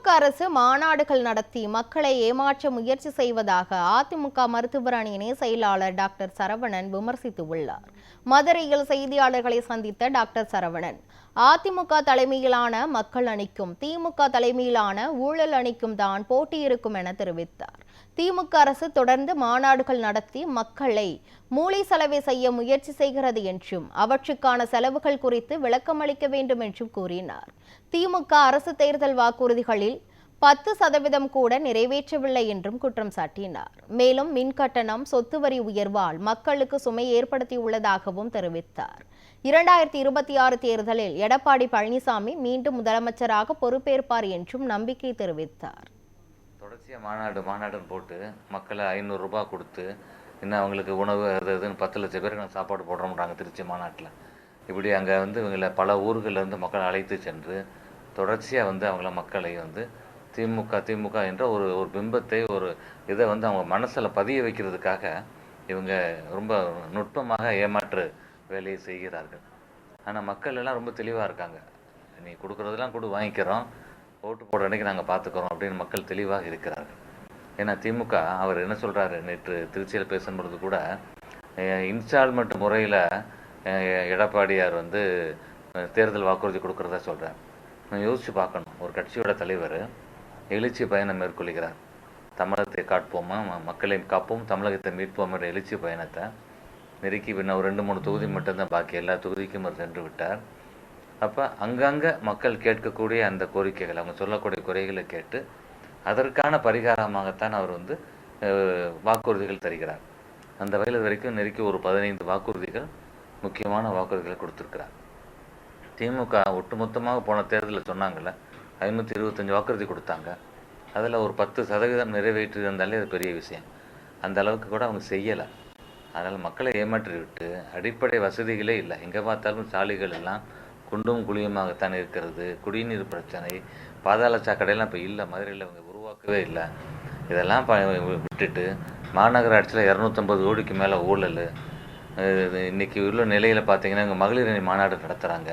திமுக அரசு மாநாடுகள் நடத்தி மக்களை ஏமாற்ற முயற்சி செய்வதாக அதிமுக மருத்துவர் அணி இணை செயலாளர் டாக்டர் சரவணன் விமர்சித்துள்ளார். மதுரையில் செய்தியாளர்களை சந்தித்த டாக்டர் சரவணன், அதிமுக தலைமையிலான மக்கள் அணிக்கும் திமுக தலைமையிலான ஊழல் அணிக்கும் தான் போட்டி இருக்கும் என தெரிவித்தார். திமுக அரசு தொடர்ந்து மாநாடுகள் நடத்தி மக்களை மூளை செலவை செய்ய முயற்சி செய்கிறது என்றும் அவற்றுக்கான செலவுகள் குறித்து விளக்கமளிக்க வேண்டும் என்றும் கூறினார். திமுக அரசு தேர்தல் வாக்குறுதிகளில் 10% கூட நிறைவேற்றவில்லை என்றும் குற்றம் சாட்டினார். மேலும் மின்கட்டணம், சொத்து வரி உயர்வால் மக்களுக்கு சுமை ஏற்படுத்தியுள்ளதாகவும் தெரிவித்தார். 2026 தேர்தலில் எடப்பாடி பழனிசாமி மீண்டும் முதலமைச்சராக பொறுப்பேற்பார் என்றும் நம்பிக்கை தெரிவித்தார். தொடர்ச்சியாக மாநாடு போட்டு மக்களை 500 ரூபாய் கொடுத்து இன்னும் அவங்களுக்கு உணவு அதுன்னு 10 லட்சம் பேருக்கு நாங்கள் சாப்பாடு போடுறோம்ன்றாங்க திருச்சி மாநாட்டில். இப்படி அங்கே இவங்களை பல ஊர்களிலிருந்து மக்களை அழைத்து சென்று தொடர்ச்சியாக அவங்கள மக்களை திமுக என்ற ஒரு பிம்பத்தை ஒரு இதை அவங்க மனசில் பதிய வைக்கிறதுக்காக இவங்க ரொம்ப நுட்பமாக ஏமாற்று வேலையை செய்கிறார்கள். ஆனால் மக்கள் எல்லாம் ரொம்ப தெளிவாக இருக்காங்க. நீ கொடுக்குறதெல்லாம் வாங்கிக்கிறோம், ஓட்டு போட அன்றைக்கி நாங்கள் பார்த்துக்கிறோம் அப்படின்னு மக்கள் தெளிவாக இருக்கிறார்கள். ஏன்னா திமுக அவர் என்ன சொல்கிறாரு, நேற்று திருச்சியில் பேசும்பொழுது கூட இன்ஸ்டால்மெண்ட் முறையில் எடப்பாடியார் தேர்தல் வாக்குறுதி கொடுக்குறதா சொல்கிறார். யோசித்து பார்க்கணும். ஒரு கட்சியோட தலைவர் எழுச்சி பயணம் மேற்கொள்கிறார். தமிழகத்தை காட்போமா, மக்களை காப்போம், தமிழகத்தை மீட்போம் என்ற எழுச்சி பயணத்தை நெருக்கி இன்னும் ஒரு 2-3 தொகுதி மட்டும்தான் பாக்கி, எல்லா தொகுதிக்கும் அவர் சென்று விட்டார். அப்போ அங்கங்கே மக்கள் கேட்கக்கூடிய அந்த கோரிக்கைகள், அவங்க சொல்லக்கூடிய குறைகளை கேட்டு அதற்கான பரிகாரமாகத்தான் அவர் வாக்குறுதிகள் தருகிறார். அந்த வகையில் வரைக்கும் நெருக்கி ஒரு 15 வாக்குறுதிகள், முக்கியமான வாக்குறுதிகளை கொடுத்துருக்கிறார். திமுக ஒட்டுமொத்தமாக போன தேர்தலில் சொன்னாங்கள்ல 525 வாக்குறுதி கொடுத்தாங்க. அதில் ஒரு 10% நிறைவேற்றியிருந்தாலே அது பெரிய விஷயம். அந்த அளவுக்கு கூட அவங்க செய்யலை. அதனால் மக்களை ஏமாற்றி விட்டு அடிப்படை வசதிகளே இல்லை. எங்கே பார்த்தாலும் சாலைகள் எல்லாம் குண்டும் குழியுமாகத்தான் இருக்கிறது. குடிநீர் பிரச்சனை, பாதாள சாக்கடையெல்லாம் இப்போ இல்லை. மதுரையில் அவங்க உருவாக்கவே இல்லை. இதெல்லாம் விட்டுட்டு மாநகராட்சியில் 250 கோடிக்கு மேலே ஊழல். இன்றைக்கி உள்ள நிலையில் பார்த்தீங்கன்னா இங்கே மகளிர் அணி மாநாடு நடத்துகிறாங்க.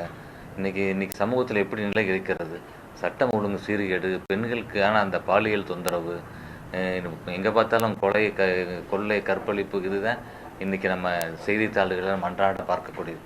இன்றைக்கி சமூகத்தில் எப்படி நிலை இருக்கிறது, சட்டம் ஒழுங்கு சீர்கேடு, பெண்களுக்கான அந்த பாலியல் தொந்தரவு, எங்கே பார்த்தாலும் கொலை, கொள்ளை, கற்பழிப்பு, இதுதான் இன்றைக்கி நம்ம செய்தித்தாள்களில் அன்றாட பார்க்கக்கூடியது.